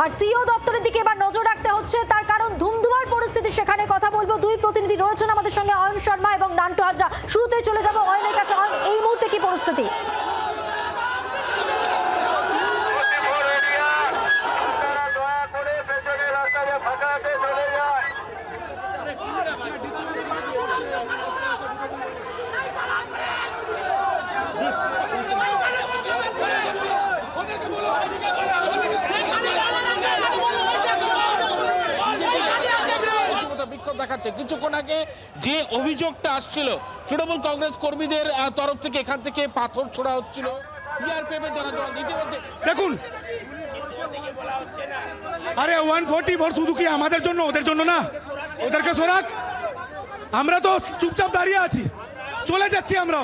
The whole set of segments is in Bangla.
আর সিও দপ্তরের দিকে এবার নজর রাখতে হচ্ছে, তার কারণ ধুমধুমার পরিস্থিতি সেখানে। কথা বলবো, দুই প্রতিনিধি রয়েছেন আমাদের সঙ্গে, অয়ন শর্মা এবং নান্টু হাজরা। শুরুতেই চলে যাব অয়নের কাছে। অয়ন, এই মুহূর্তে কি পরিস্থিতি? দেখাচ্ছে কিছুক্ষণ আগে যে অভিযোগটা আসছিল তৃণমূল কংগ্রেস কর্মীদের তরফ থেকে, এখান থেকে পাথর ছোড়া হচ্ছিল সিআরপিএফ এর যারা দেখুন, আরে 144 শুধু কি আমাদের জন্য, ওদের জন্য না? ওদেরকে সরাক, আমরা তো চুপচাপ দাঁড়িয়ে আছি, চলে যাচ্ছি আমরা।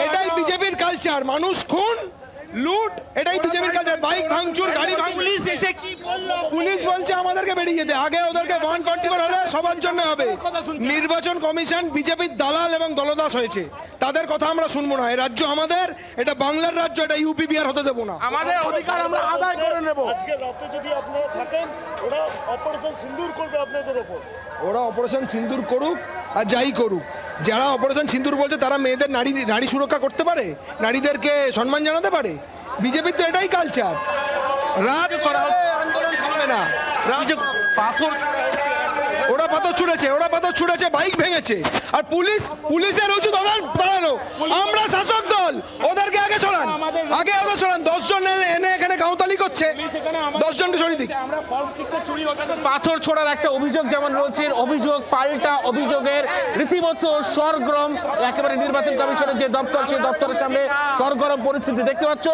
এটাই বিজেপির কালচার, মানুষ খুন লুট, এটাই বিজেপির কালচার। বাইক ভাঙচুর, গাড়ি ভাঙচুর। পুলিশ এসে কি বলল? পুলিশ বলছে আমাদেরকে বেরিয়ে যেতে। আগে ওদেরকে 144 হলে সবার জন্য হবে। নির্বাচন কমিশন বিজেপির দালাল এবং দলদাস হয়েছে, তাদের কথা আমরা শুনবো না। এই রাজ্য আমাদের, এটা বাংলার রাজ্য, এটা ইউপি বিহার হতে দেবো না। আমাদের অধিকার আমরা আদায় করে নেব। আজকে রাতে যদি আপনি থাকেন, ওরা অপারেশন সিন্দুর করবে আপনাদের উপর। ওরা অপারেশন সিন্দুর করুক আর যাই করুক, যারা অপারেশন সিন্দুর বলছে তারা মেয়েদের নারী সুরক্ষা করতে পারে, নারীদেরকে সম্মান জানাতে পারে। বিজেপির তো এটাই কালচার। রাত করা আন্দোলন থামবে না। পাথর ওরা পাথর ছুড়েছে, বাইক ভেঙেছে। আর পুলিশের উচিত ওদের দাঁড়ানো। আমরা শাসক দল, ওদেরকে আগে সরান, আগে ওদের সরান। 10 জন এনে এখানে গাঁওতালি করছে, 10 জনকে সরিয়ে দিক। পাথর ছোড়ার একটা অভিযোগ যেমন রয়েছে, অভিযোগ পাল্টা অভিযোগের রীতিমতো সরগরম একেবারে নির্বাচন কমিশনের যে দপ্তর, সেই দপ্তরের সামনে সরগরম পরিস্থিতি দেখতে পাচ্ছ।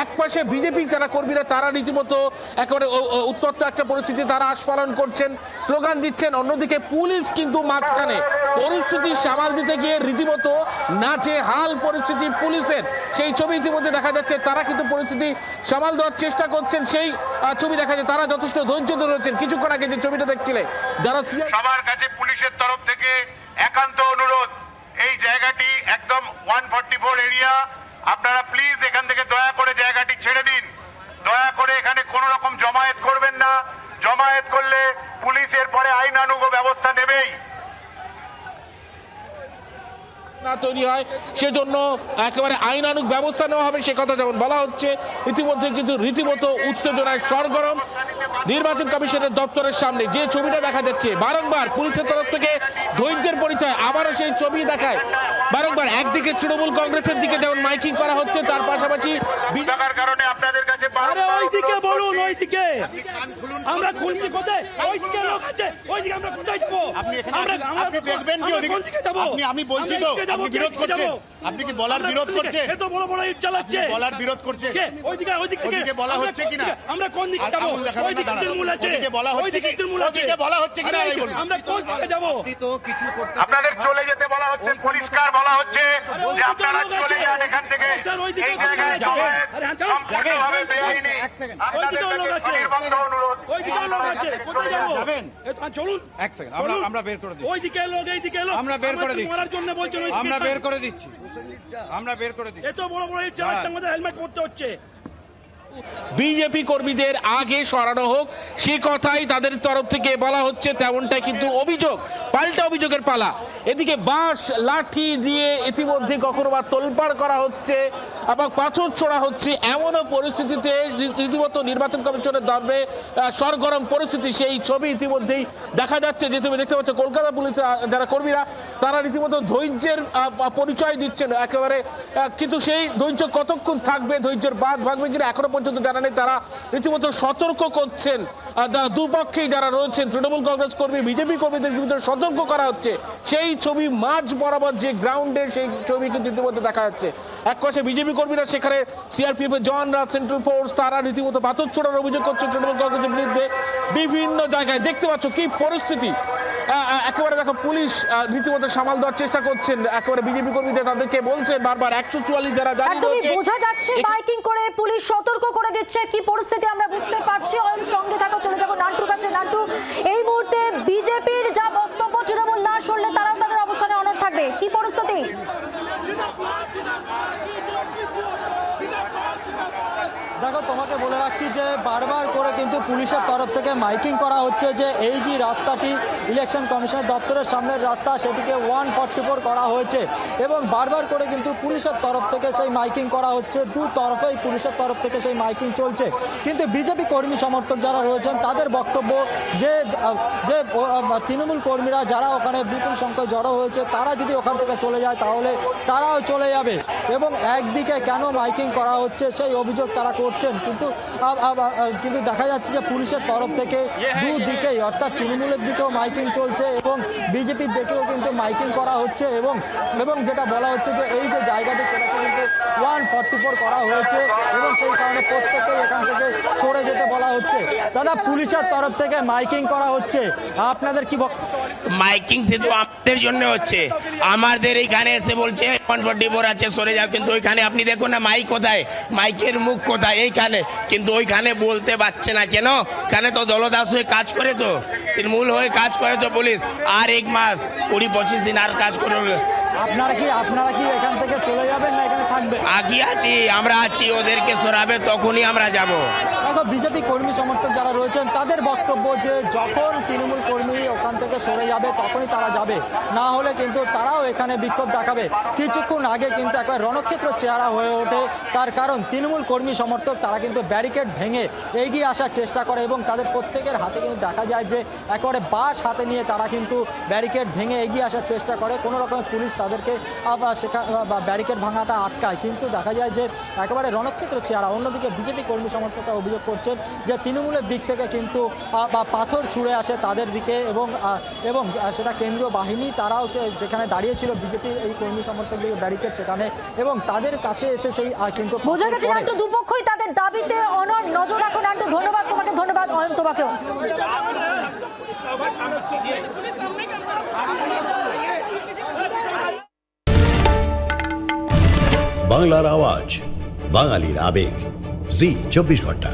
এক পাশে বিজেপি যারা কর্মীরা, তারা রীতিমতো একেবারে উত্তপ্ত একটা পরিস্থিতি, তারা আস্ফালন করছেন, স্লোগান দিচ্ছেন। অন্যদিকে পুলিশ কিন্তু মাঝখানে পরিস্থিতি সামাল দিতে গিয়ে রীতিমতো নাজেহাল পরিস্থিতি পুলিশের, সেই ছবি ইতিমধ্যে দেখা যাচ্ছে। তারা কিন্তু পরিস্থিতি সামাল দেওয়ার চেষ্টা করছেন, সেই ছবি দেখা যাচ্ছে। তারা যথেষ্ট ধৈর্য ধরে রয়েছেন। কিছুক্ষণ আগে যে ছবিটা দেখছিলে, যারা সবার কাছে পুলিশের তরফ থেকে একান্ত অনুরোধ, এই জায়গাটি একদম 144 এরিয়া, আপনারা প্লিজ এখান থেকে দয়া করে জায়গাটি ছেড়ে দিন। দয়া করে এখানে কোনো রকম জমায়েত করবেন না। জমায়েত করলে পুলিশের পরে আইনানুগ ব্যবস্থা নেবেই। না তৈরি হয়, সেজন্য একেবারে আইনানুগ ব্যবস্থা নেওয়া হবে, সে কথা যেমন বলা হচ্ছে। ইতিমধ্যে কিন্তু রীতিমতো উত্তেজনায় সরগরম নির্বাচন কমিশনের দপ্তরের সামনে। যে ছবিটা দেখা যাচ্ছে, বারংবার পুলিশের তরফ থেকে ধৈর্যের পরিচয়, আবারও সেই ছবি দেখায় বারংবার। একদিকে তৃণমূল কংগ্রেসের দিকে যেমন মাইকিং করা হচ্ছে, তার পাশাপাশি থাকার কারণে আপনাদের কাছে আরে ওইদিকে বলুন, ওইদিকে আমরা খুলছি কোথায়? ওইদিকে লোক আছে, ওইদিকে আমরা কোথায় যাবো? আপনি দেখবেন কি ওদিকে? আমি বলছি তো, আপনি বিরোধ করছেন। আপনি কি বলার বিরোধ করছেন? এত বড় বড় ইট চালাচ্ছে, বলার বিরোধ করছেন। ওইদিকে বলা হচ্ছে কিনা? আমরা কোন দিকে যাবো? ওইদিকে তৃণমূল আছে, ওদিকে বলা হচ্ছে কি? ওদিকে বলা হচ্ছে কিনা? আমরা কোন দিকে যাবো? আপনাদের চলে যেতে বলা হচ্ছে, পরিষ্কার বলা হচ্ছে যে আপনারা চলে যান এখান থেকে। এই জায়গায় সম্পূর্ণভাবে বেআইনি। আপনাদের কাছে নির্বন্ধ অনুরোধ। ওইদিকে লোক আছে, কোথায় যাবো? চলুন এক সেকেন্ড, আমরা বের করে দিচ্ছি। ওইদিকে লোক, এইদিকে লোক, আমরা বের করে দিচ্ছি। মারার জন্য বলছেন, আমরা বের করে দিচ্ছি, আমরা বের করে দিচ্ছি। এত বড় বড় ইট চালাচ্ছে, আমাদের হেলমেট পরতে হচ্ছে। বিজেপি কর্মীদের আগে সরানো হোক, সে কথাই তাদের তরফ থেকে বলা হচ্ছে। তেমনটাই কিন্তু অভিযোগ, পাল্টা অভিযোগের পালা। এদিকে বাঁশ লাঠি দিয়ে ইতিমধ্যে কখনো বা তোলপাড় করা হচ্ছে এবং পাথর ছোড়া হচ্ছে। এমনও পরিস্থিতিতে রীতিমতো নির্বাচন কমিশনের দরবারে সরগরম পরিস্থিতি, সেই ছবি ইতিমধ্যেই দেখা যাচ্ছে। যে তুমি দেখতে পাচ্ছ, কলকাতা পুলিশের যারা কর্মীরা, তারা রীতিমতো ধৈর্যের পরিচয় দিচ্ছেন একেবারে। কিন্তু সেই ধৈর্য কতক্ষণ থাকবে, ধৈর্যের বাঁধ ভাঙবে কিনা এখনো পর্যন্ত জানা নেই। তারা রীতিমতো সতর্ক করছেন, দুপক্ষেই যারা রয়েছেন, তৃণমূল কংগ্রেস কর্মী, বিজেপি কর্মীদের বিরুদ্ধে সতর্ক করা হচ্ছে। সেই ছবি মাঝ বরাবর যে গ্রাউন্ডে, সেই ছবি কিন্তু ইতিমধ্যে দেখা যাচ্ছে। এক পাশে বিজেপি কর্মীরা, সেখানে সিআরপিএফ এর জওয়ানরা, সেন্ট্রাল ফোর্স, তারা রীতিমতো পাথর ছোড়ার অভিযোগ করছে তৃণমূল কংগ্রেসের বিরুদ্ধে। বিভিন্ন জায়গায় দেখতে পাচ্ছ কি পরিস্থিতি। একেবারে দেখো পুলিশ রীতিমতো সামাল দেওয়ার চেষ্টা করছেন, একেবারে বিজেপি কর্মীদের তাদেরকে বলছেন বারবার 144 যারা জারি একদমই রয়েছে বোঝা যাচ্ছে মাইকিং করে পুলিশ সতর্ক করে দিচ্ছে, কি পরিস্থিতি আমরা বুঝতে পারছি। অয়ন সঙ্গে থাকো, চলে যাবো নান্টুর কাছে। নান্টু, এই মুহূর্তে বিজেপির যা বক্তব্য, তৃণমূল না সরলে তারাও তাদের অবস্থানে অনড় থাকবে, কি পরিস্থিতি? দেখো, তোমাকে বলে রাখছি যে বারবার করে কিন্তু পুলিশের তরফ থেকে মাইকিং করা হচ্ছে যে এই যে রাস্তাটি ইলেকশন কমিশনের দপ্তরের সামনের রাস্তা, সেটিকে 144 করা হয়েছে এবং বারবার করে কিন্তু পুলিশের তরফ থেকে সেই মাইকিং করা হচ্ছে। দু তরফেই পুলিশের তরফ থেকে সেই মাইকিং চলছে, কিন্তু বিজেপি কর্মী সমর্থক যারা রয়েছেন তাদের বক্তব্য যে যে তৃণমূল কর্মীরা যারা ওখানে বিপুল সংখ্যায় জড়ো হয়েছে তারা যদি ওখান থেকে চলে যায় তাহলে তারাও চলে যাবে এবং একদিকে কেন মাইকিং করা হচ্ছে সেই অভিযোগ তারা করছেন। কিন্তু দেখা যাচ্ছে যে পুলিশের তরফ থেকে দুদিকেই, অর্থাৎ তৃণমূলের দিকেও মাইকিং চলছে এবং বিজেপির দিকেও কিন্তু মাইকিং করা হচ্ছে এবং যেটা বলা হচ্ছে যে এই যে জায়গাটি সেটাকে কিন্তু 144 করা হয়েছে এবং সেই কারণে প্রত্যেকেই এখান থেকে সরে যেতে বলা হচ্ছে। দাদা, পুলিশের তরফ থেকে মাইকিং করা হচ্ছে, আপনাদের কি বক্তব্য? মাইকিং শুধু আমাদের জন্য হচ্ছে, আমাদের এইখানে এসে বলছে 144 আছে সরে যাও, কিন্তু ওইখানে আপনি দেখুন না মাইক কোথায়, মাইকের মুখ কোথায়, এইখানে, কিন্তু ওইখানে বলতে পারছে না কেন? কেন তো দলদাস হয়ে কাজ করে, তো তৃণমূল হয়ে কাজ করে তো পুলিশ, আর 1 মাস 20-25 দিন আর কাজ করবে। আপনারা কি এখান থেকে চলে যাবেন না এখানে থাকবেন? আগে আছি, আমরা আছি, ওদেরকে সরাবে তখনই আমরা যাব। দেখো, বিজেপি কর্মী সমর্থক যারা রয়েছেন তাদের বক্তব্য যে যখন তৃণমূল কর্মী ওখান থেকে সরে যাবে তখনই তারা যাবে, না হলে কিন্তু তারাও এখানে বিক্ষোভ দেখাবে। কিছুক্ষণ আগে কিন্তু একবার রণক্ষেত্র চেহারা হয়ে ওঠে, তার কারণ তৃণমূল কর্মী সমর্থক তারা কিন্তু ব্যারিকেড ভেঙে এগিয়ে আসার চেষ্টা করে এবং তাদের প্রত্যেকের হাতে কিন্তু দেখা যায় যে একেবারে বাঁশ হাতে নিয়ে তারা কিন্তু ব্যারিকেড ভেঙে এগিয়ে আসার চেষ্টা করে। কোনো রকমের পুলিশ তাদেরকে ব্যারিকেড ভাঙাটা আটকায়, কিন্তু দেখা যায় যে একেবারে রণক্ষেত্র চেহারা। অন্যদিকে বিজেপি কর্মী সমর্থকরা অভিযোগ করছেন যে তৃণমূলের দিক থেকে কিন্তু পাথর ছুঁড়ে আসে তাদের দিকে এবং সেটা কেন্দ্রীয় বাহিনী, তারাও যেখানে দাঁড়িয়েছিল বিজেপি এই কর্মী সমর্থকদের ব্যারিকেড সেখানে, এবং তাদের কাছে এসে সেই কিন্তু বোঝা গেছে নান্টু, দুপক্ষই তাদের দাবিতে অনড়। নজর রাখো নান্টু, ধন্যবাদ তোমাকে। ধন্যবাদ অয়ন, তোমাকেও। বাংলার আওয়াজ, বাঙালির আবেগ, জি 24 ঘন্টা।